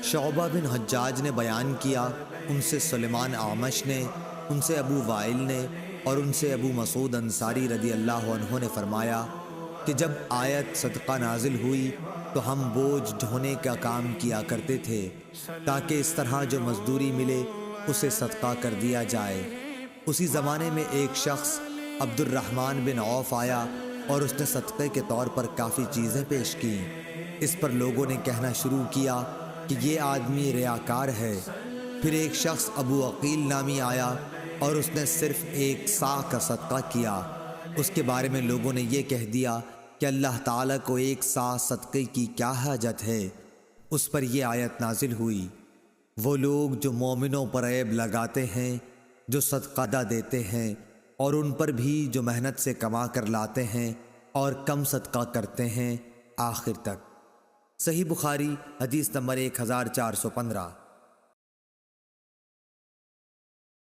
شعبہ بن حجاج نے بیان کیا، ان سے سلیمان اعمش نے، ان سے ابو وائل نے اور ان سے ابو مسعود انصاری رضی اللہ عنہ نے فرمایا کہ جب آیت صدقہ نازل ہوئی تو ہم بوجھ ڈھونے کا کام کیا کرتے تھے تاکہ اس طرح جو مزدوری ملے اسے صدقہ کر دیا جائے۔ اسی زمانے میں ایک شخص عبد الرحمن بن عوف آیا اور اس نے صدقے کے طور پر کافی چیزیں پیش کیں۔ اس پر لوگوں نے کہنا شروع کیا کہ یہ آدمی ریاکار ہے۔ پھر ایک شخص ابو عقیل نامی آیا اور اس نے صرف ایک صاع کا صدقہ کیا۔ اس کے بارے میں لوگوں نے یہ کہہ دیا کہ اللہ تعالیٰ کو ایک صاع صدقے کی کیا حاجت ہے۔ اس پر یہ آیت نازل ہوئی، وہ لوگ جو مومنوں پر عیب لگاتے ہیں، جو صدقہ دیتے ہیں اور ان پر بھی جو محنت سے کما کر لاتے ہیں اور کم صدقہ کرتے ہیں، آخر تک۔ صحیح بخاری حدیث نمبر 1415۔